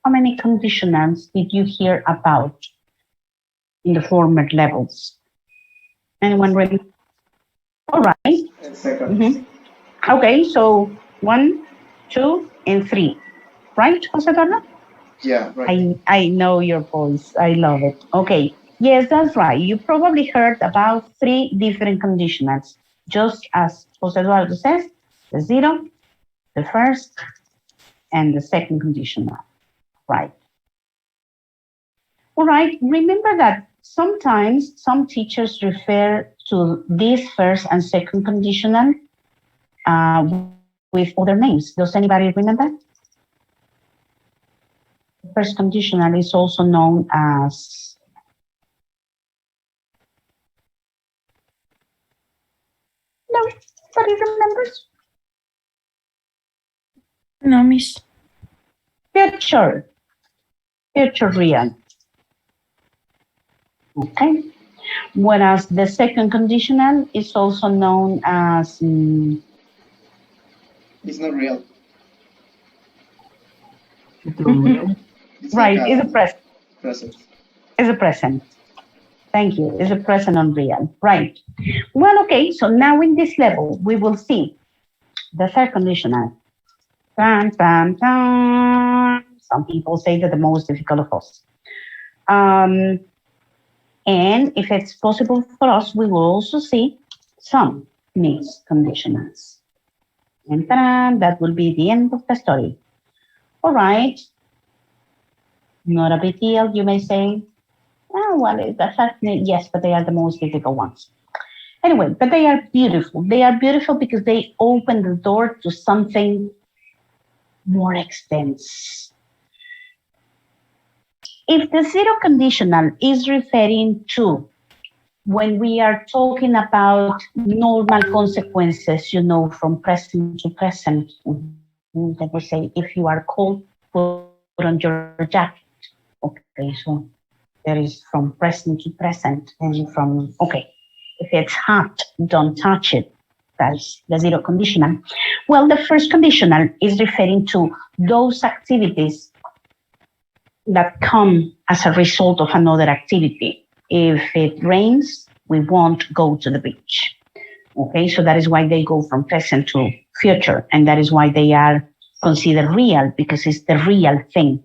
How many conditionals did you hear about in the former levels? Anyone ready? All right. And second. Mhm. Okay, so 1, 2, and 3. Right, Jose Eduardo? Yeah, right. I know your voice. I love it. Okay. Yes, that's right. You probably heard about three different conditionals, just as Jose Eduardo says, the zero, the first, and the second conditional. Right. All right. Remember that sometimes some teachers refer to this first and second conditional with other names. Does anybody remember? The first conditional is also known as, nobody remembers? No, miss. Future. Future real. Okay. Whereas the second conditional is also known as It's not real. It's like right, is a a present. present. Is a present. Thank you. Is a present unreal. Right. Well, okay. So now in this level, we will see the third conditional. Dun, dun, dun. Some people say that the most difficult of us. Um, and if it's possible for us, we will also see some mixed conditionals. And that will be the end of the story. All right. Not a big deal, you may say. Oh, well, yes, but they are the most difficult ones. Anyway, but they are beautiful. They are beautiful because they open the door to something more extensive. If the zero conditional is referring to when we are talking about normal consequences, from present to present, let me say, if you are cold, put on your jacket. Okay, so there is from present to present, and okay, if it's hot, don't touch it. That's the zero conditional. Well, the first conditional is referring to those activities that come as a result of another activity. If it rains, we won't go to the beach. Okay, so that is why they go from present to future, and that is why they are considered real, because it's the real thing.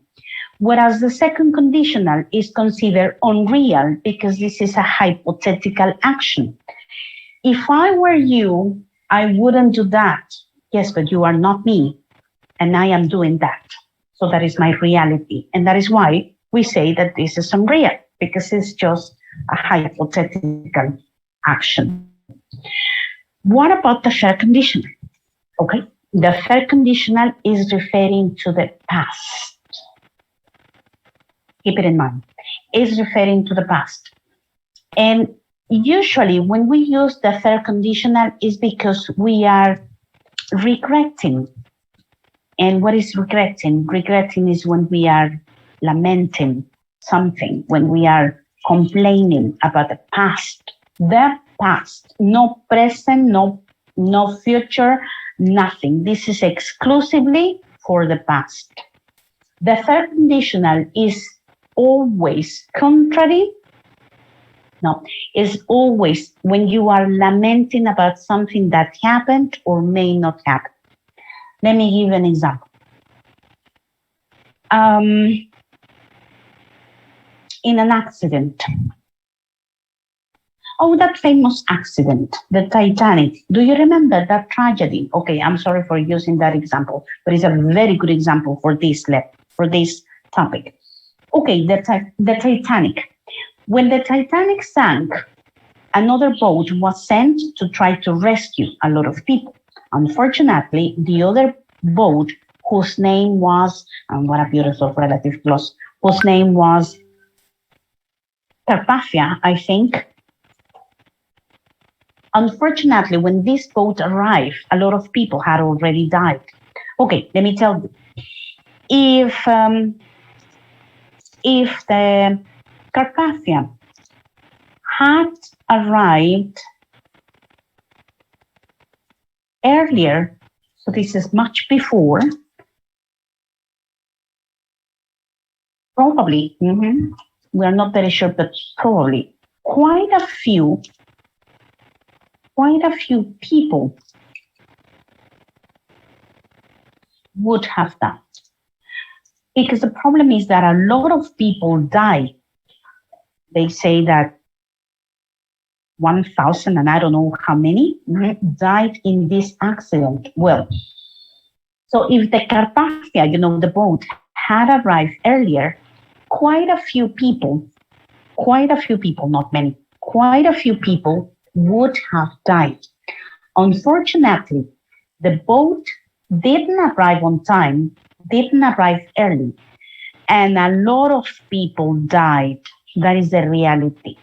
Whereas the second conditional is considered unreal because this is a hypothetical action. If I were you, I wouldn't do that. Yes, but you are not me, and I am doing that. So that is my reality. And that is why we say that this is unreal, because it's just a hypothetical action. What about the third conditional? Okay, the third conditional is referring to the past. Keep it in mind. Is referring to the past. And usually when we use the third conditional is because we are regretting. And what is regretting? Regretting is when we are lamenting something, when we are complaining about the past. The past, no present, no future, nothing. This is exclusively for the past. The third conditional is always contrary. No, is always when you are lamenting about something that happened or may not happen. Let me give an example. In an accident. Oh, that famous accident, the Titanic. Do you remember that tragedy? Okay, I'm sorry for using that example, but it's a very good example for this topic. Okay, the Titanic. When the Titanic sank, another boat was sent to try to rescue a lot of people. Unfortunately, the other boat, whose name was, and what a beautiful relative clause, whose name was Carpathia, I think. Unfortunately, when this boat arrived, a lot of people had already died. Okay, let me tell you. If the Carpathia had arrived earlier, so this is much before, Probably. We are not very sure, but probably. Quite a few people would have that. Because the problem is that a lot of people die. They say that 1,000 and I don't know how many died in this accident. Well, so if the Carpathia, the boat, had arrived earlier, quite a few people, not many, quite a few people would have died. Unfortunately, the boat didn't arrive on time, didn't arrive early, and a lot of people died. That is the reality.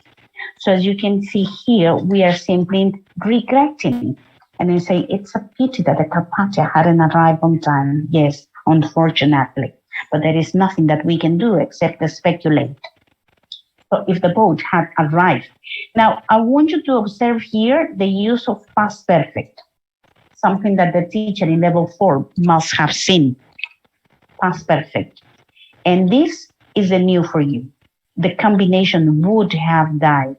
So as you can see here, we are simply regretting and then say it's a pity that the Carpathia hadn't arrived on time. Yes, unfortunately, but there is nothing that we can do except to speculate. So if the boat had arrived. Now, I want you to observe here the use of past perfect, something that the teacher in level 4 must have seen, past perfect. And this is a new for you. The combination would have died.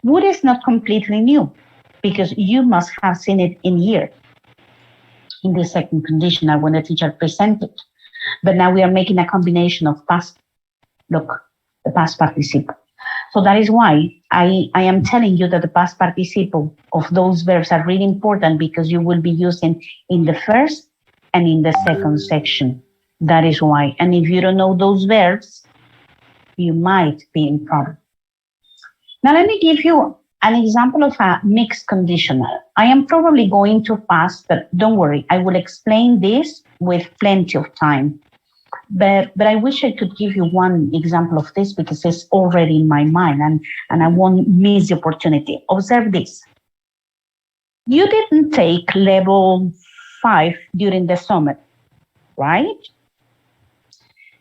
Would is not completely new because you must have seen it in here in the second conditional when the teacher presented. But now we are making a combination of past, look, the past participle. So that is why I am telling you that the past participle of those verbs are really important because you will be using in the first and in the second section. That is why. And if you don't know those verbs, you might be in problem. Now let me give you an example of a mixed conditional. I am probably going too fast, but don't worry, I will explain this with plenty of time. But I wish I could give you one example of this because it's already in my mind and I won't miss the opportunity. Observe this. You didn't take level 5 during the summer, right?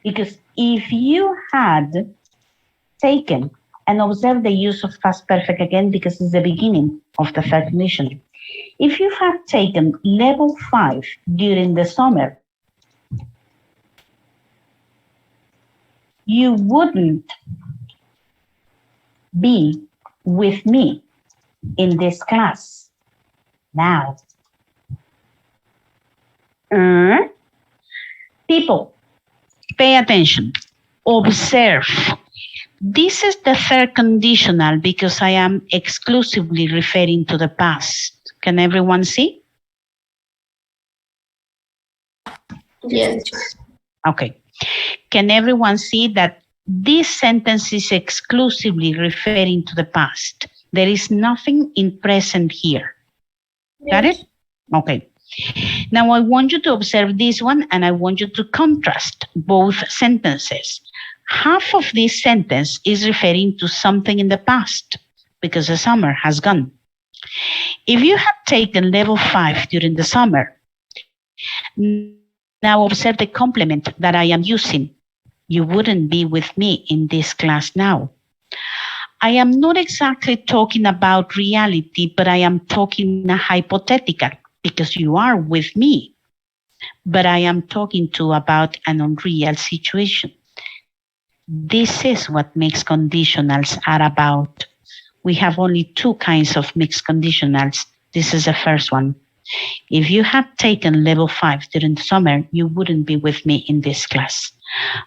Because if you had taken, and observe the use of past perfect again because it's the beginning of the third condition. If you have taken level 5 during the summer, you wouldn't be with me in this class now. People, pay attention, observe. This is the third conditional because I am exclusively referring to the past. Can everyone see? Yes. Okay. Can everyone see that this sentence is exclusively referring to the past? There is nothing in present here. Got it? Okay. Now I want you to observe this one and I want you to contrast both sentences. Half of this sentence is referring to something in the past because the summer has gone. If you have taken level 5 during the summer, now observe the complement that I am using. You wouldn't be with me in this class now. I am not exactly talking about reality, but I am talking a hypothetical because you are with me. But I am talking to about an unreal situation. This is what mixed conditionals are about. We have only 2 kinds of mixed conditionals. This is the first one. If you had taken level 5 during the summer, you wouldn't be with me in this class.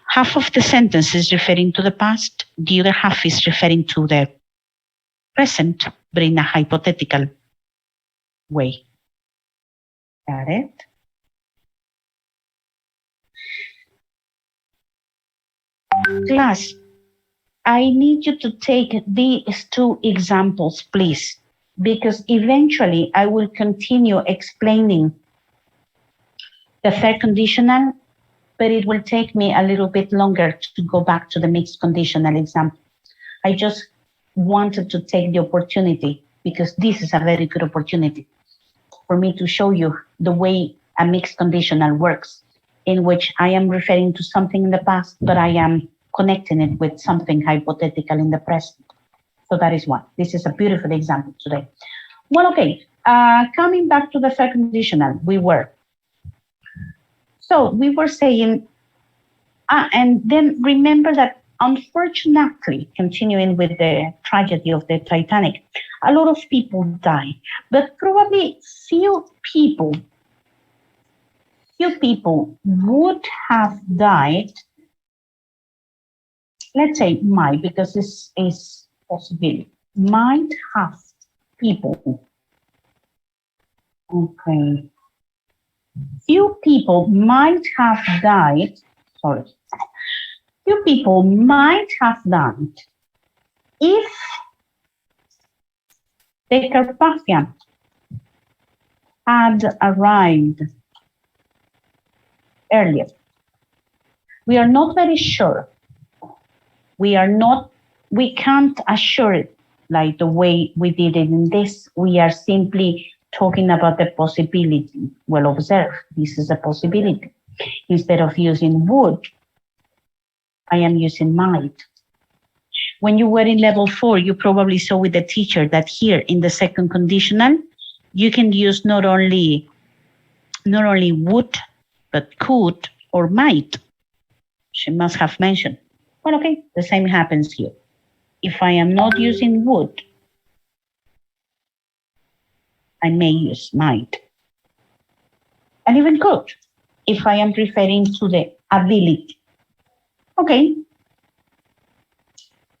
Half of the sentence is referring to the past. The other half is referring to the present, but in a hypothetical way. Got it? Class, I need you to take these 2 examples, please, because eventually I will continue explaining the third conditional, but it will take me a little bit longer to go back to the mixed conditional example. I just wanted to take the opportunity because this is a very good opportunity for me to show you the way a mixed conditional works, in which I am referring to something in the past, but I am connecting it with something hypothetical in the present. So that is one. This is a beautiful example today. Well, okay, coming back to the third conditional, we were saying And then remember that unfortunately, continuing with the tragedy of the Titanic, a lot of people die, but probably few people would have died. Let's say might, because this is possibility. Might have people. Okay. Few people might have died. Sorry. Few people might have died if the Carpathian had arrived earlier. We are not very sure. We can't assure it like the way we did it in this. We are simply talking about the possibility. Well, observe, this is a possibility. Instead of using would, I am using might. When you were in level 4, you probably saw with the teacher that here in the second conditional, you can use not only would, but could or might. She must have mentioned. Well, okay, the same happens here. If I am not using would, I may use might. And even could, if I am referring to the ability. Okay.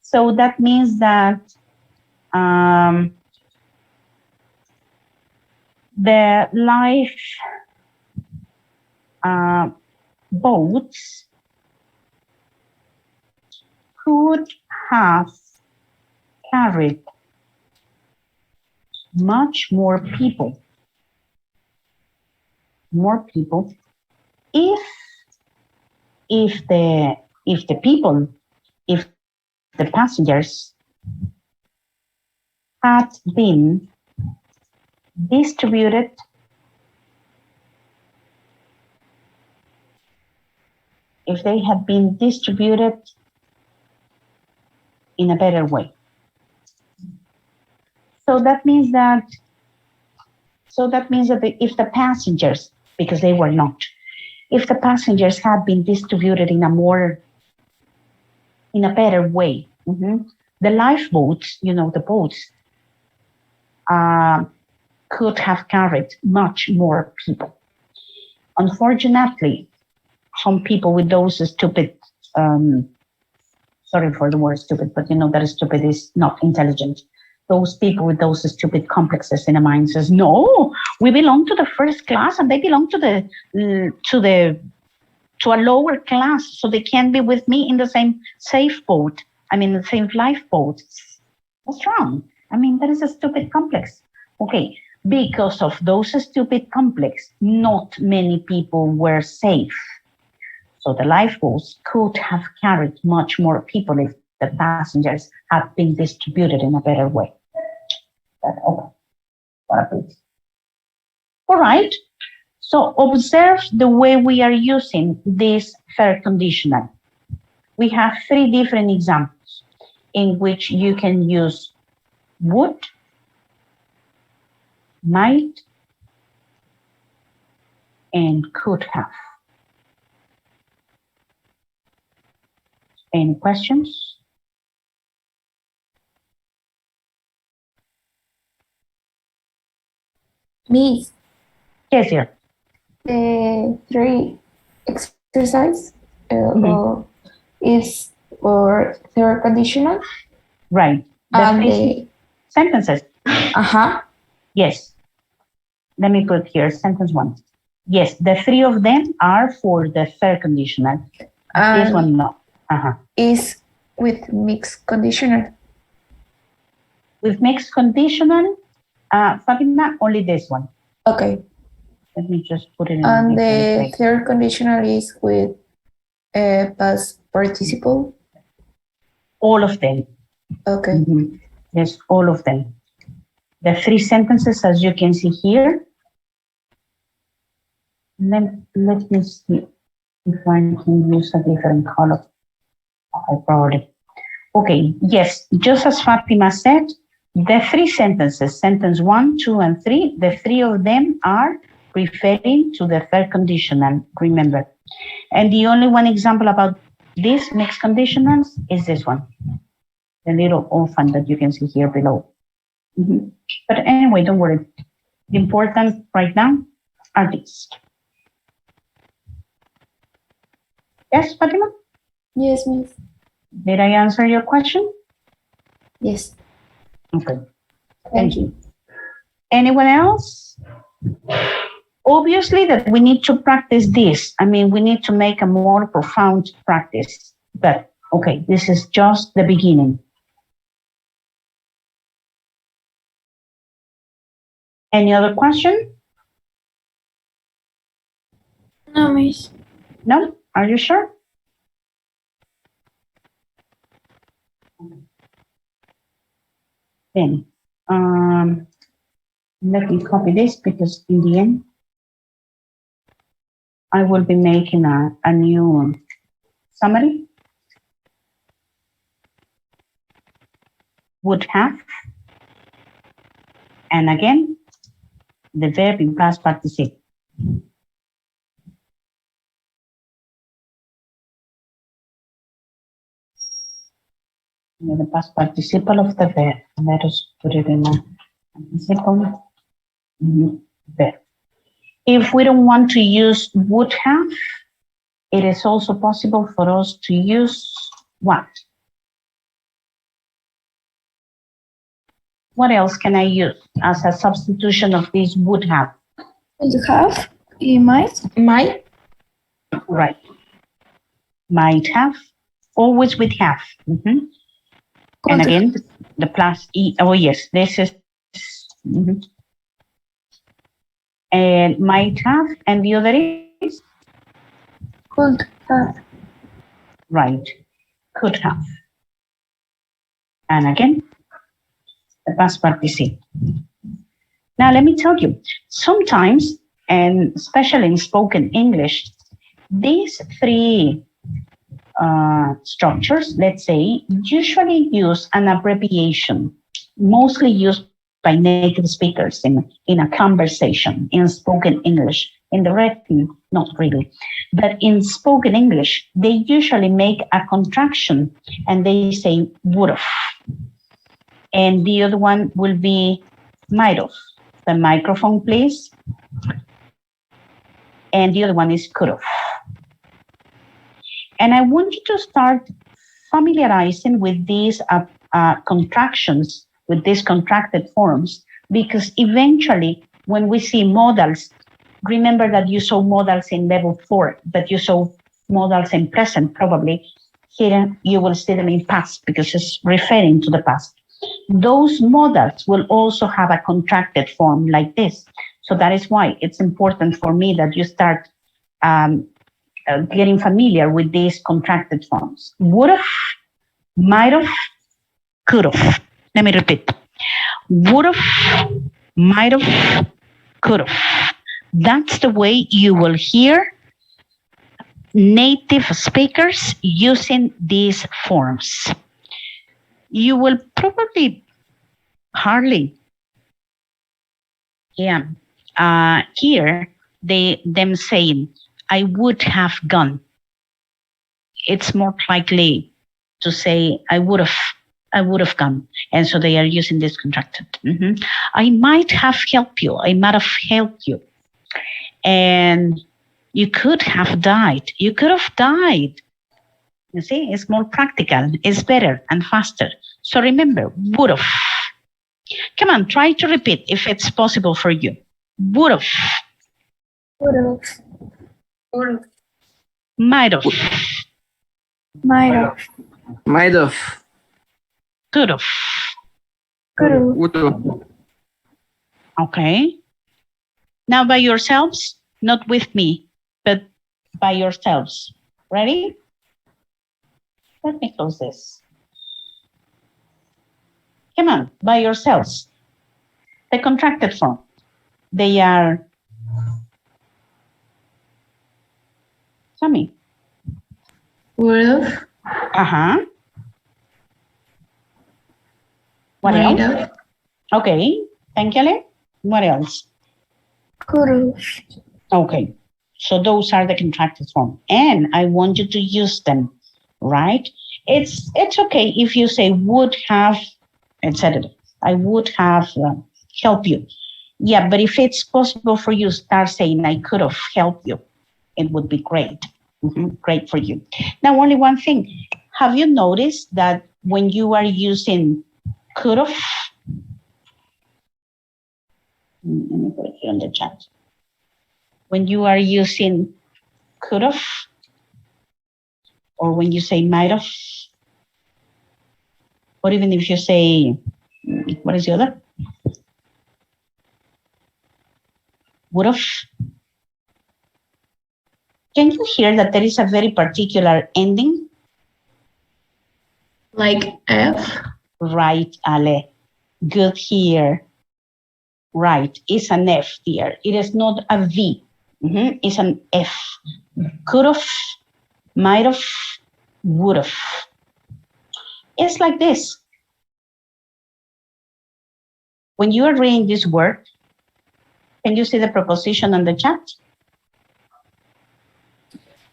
So that means that the life boats could have carried much more people if the passengers had been distributed in a better way. So that means that if the passengers, because they were not, if the passengers had been distributed in a better way, the lifeboats, the boats, could have carried much more people. Unfortunately, some people with those stupid, sorry for the word stupid, but that stupid is not intelligent. Those people with those stupid complexes in the mind says, no, we belong to the first class and they belong to a lower class, so they can't be with me in the same safe boat. The same lifeboat. What's wrong? That is a stupid complex. Okay, because of those stupid complex, not many people were safe. So the lifeboats could have carried much more people if the passengers had been distributed in a better way. All right. So observe the way we are using this third conditional. We have 3 different examples in which you can use would, might, and could have. Any questions? Miss. Yes, dear. The 3 exercise is for third conditional. Right. The sentences. Yes. Let me put here sentence 1. Yes, the 3 of them are for the third conditional. This one, no. Is with mixed conditional. With mixed conditional, Fatima, only this one. Okay. Let me just put it in. And the third conditional is with past participle. All of them. Okay. Yes, all of them. The 3 sentences, as you can see here. Let me see if I can use a different color. Okay, probably. Okay, yes, just as Fatima said, the 3 sentences, sentence 1, 2, and 3, the 3 of them are referring to the third conditional. Remember, And the only one example about these mixed conditionals is this one, the little orphan that you can see here below. But anyway, don't worry. The important right now are these. Yes, Fatima? Yes, Miss. Did I answer your question? Yes. Okay, thank you. Anyone else? Obviously that we need to practice this. I mean, we need to make a more profound practice. But okay, this is just the beginning. Any other question? No, Miss. No? Are you sure? Then, let me copy this because in the end, I will be making a new summary. Would have. And again, the verb in past participle. The past participle of the verb. Let us put it in a participle verb. If we don't want to use would have, it is also possible for us to use what? What else can I use as a substitution of this would have? Would have? You might? Might. Right. Might have, always with have. And again, the plus E, oh yes, this is, and might have, and the other is? Could have. Right, could have. And again, the past participle. Now, let me tell you, sometimes, and especially in spoken English, these three structures, let's say, usually use an abbreviation, mostly used by native speakers in a conversation, in spoken English. In the written, not really. But in spoken English, they usually make a contraction and they say would have. And the other one will be might have. The microphone, please. And the other one is could have. And I want you to start familiarizing with these contractions, with these contracted forms, because eventually when we see modals, remember that you saw modals in level 4, but you saw modals in present probably. Here you will see them in past because it's referring to the past. Those modals will also have a contracted form like this. So that is why it's important for me that you start getting familiar with these contracted forms. Would have, might have, could have. Let me repeat. Would have, might have, could have. That's the way you will hear native speakers using these forms. You will probably hardly hear them saying, I would have gone. It's more likely to say, I would have gone. And so they are using this contracted. I might have helped you. I might have helped you. And you could have died. You could have died. You see, it's more practical. It's better and faster. So remember, would have. Come on, try to repeat if it's possible for you. Would have. Would have. Would have. Might have. Might have. Might have. Could have. Could have. Would have. Okay. Now by yourselves, not with me, but by yourselves. Ready? Let me close this. Come on, by yourselves. The contracted form. They are, tell me. Would have. What Might else? have. Okay, thank you. What else? Could have. Okay. So those are the contracted form, and I want you to use them, right? It's okay if you say would have, etc. I would have helped you. Yeah, but if it's possible for you, start saying I could have helped you. It would be great. Great for you. Now, only one thing. Have you noticed that when you are using could have, let me put it here in the chat. When you are using could have, or when you say might have, or even if you say, what is the other? Would have. Can you hear that there is a very particular ending? Like F? Right, Ale. Good here. Right, it's an F here. It is not a V. It's an F. Could have, might have, would have. It's like this. When you are reading this word, can you see the preposition on the chat?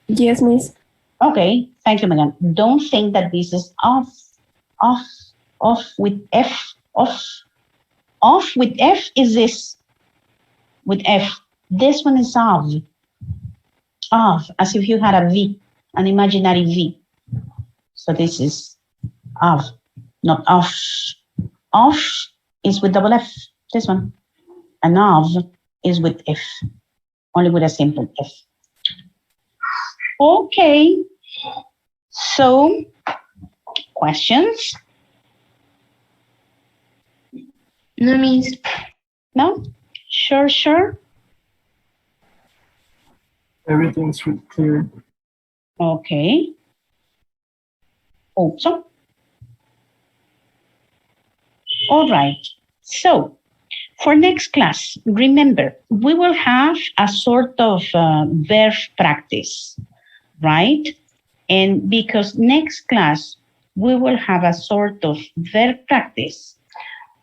Yes, Miss. Okay, thank you, Megan. Don't think that this is off with F, off. Off with F is this, with F. This one is off, as if you had a V, an imaginary V. So this is of, not off. Off is with double F, this one. And of is with F, only with a simple F. Okay, so questions? No, Miss. No? Sure. Everything's clear. Okay. Hope so. All right. So for next class, remember, we will have a sort of verb practice, right? And because next class, we will have a sort of verb practice,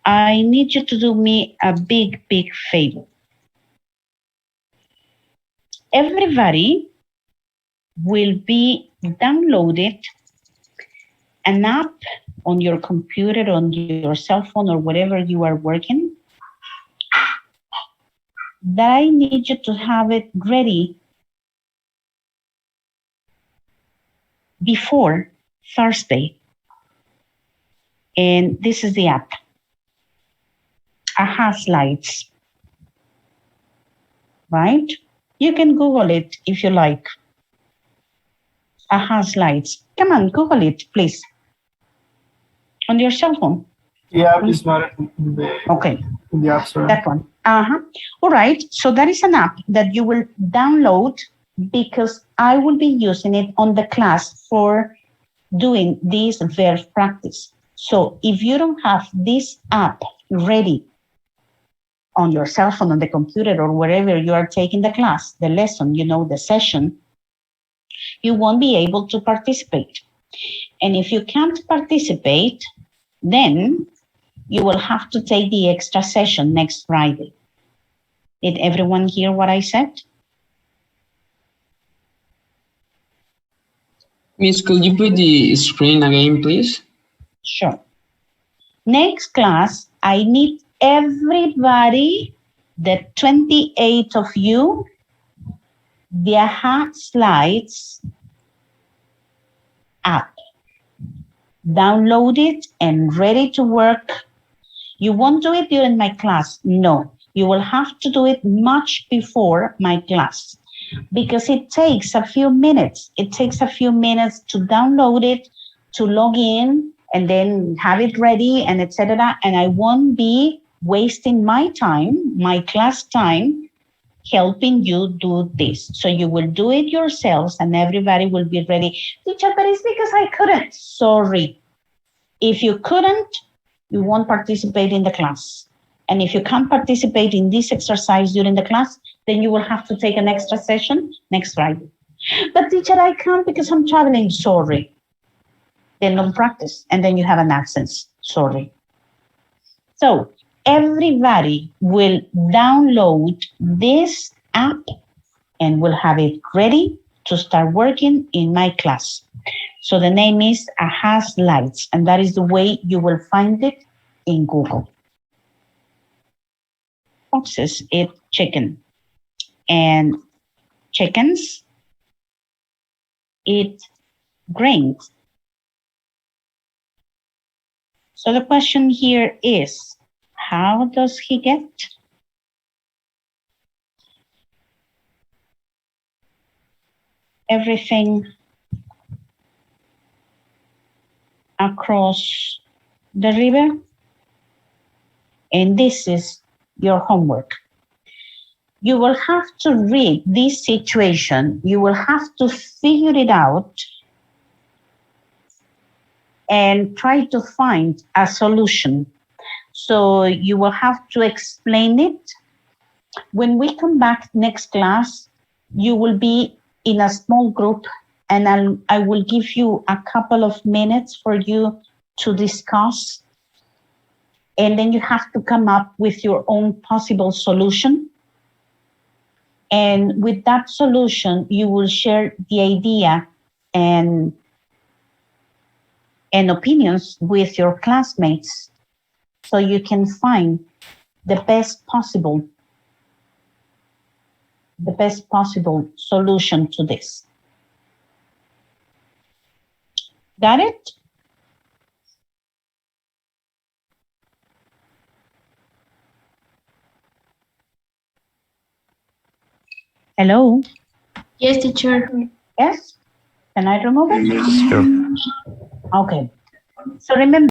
I need you to do me a big favor. Everybody will be downloaded an app on your computer, on your cell phone, or whatever you are working, that I need you to have it ready before Thursday. And this is the app. Aha Slides, right? You can Google it if you like. Aha Slides. Come on, Google it, please. On your cell phone. The app is not in the App Store. That one. All right. So that is an app that you will download because I will be using it on the class for doing this verb practice. So if you don't have this app ready on your cell phone, on the computer, or wherever you are taking the class, the lesson, the session, you won't be able to participate. And if you can't participate, then you will have to take the extra session next Friday. Did everyone hear what I said? Miss, could you put the screen again, please? Sure. Next class, I need everybody, the 28 of you, the Aha Slides app. Download it and ready to work. You won't do it during my class. No, you will have to do it much before my class because it takes a few minutes. It takes a few minutes to download it, to log in, and then have it ready, and etc. And I won't be wasting my time, my class time, helping you do this. So you will do it yourselves and everybody will be ready. Teacher, but it's because I couldn't. Sorry. If you couldn't, you won't participate in the class. And if you can't participate in this exercise during the class, then you will have to take an extra session next Friday. But teacher, I can't because I'm traveling. Sorry. Then don't practice. And then you have an absence. Sorry. So everybody will download this app and we'll have it ready to start working in my class. So the name is Aha Slides, and that is the way you will find it in Google. Foxes eat chicken, and chickens eat grains. So the question here is, how does he get everything across the river? And this is your homework. You will have to read this situation. You will have to figure it out and try to find a solution. So you will have to explain it. When we come back next class, you will be in a small group, and I will give you a couple of minutes for you to discuss. And then you have to come up with your own possible solution. And with that solution, you will share the idea and opinions with your classmates so you can find the best possible solution to this. Got it? Hello? Yes, teacher. Yes? Can I remove it? Sure. Okay. So remember,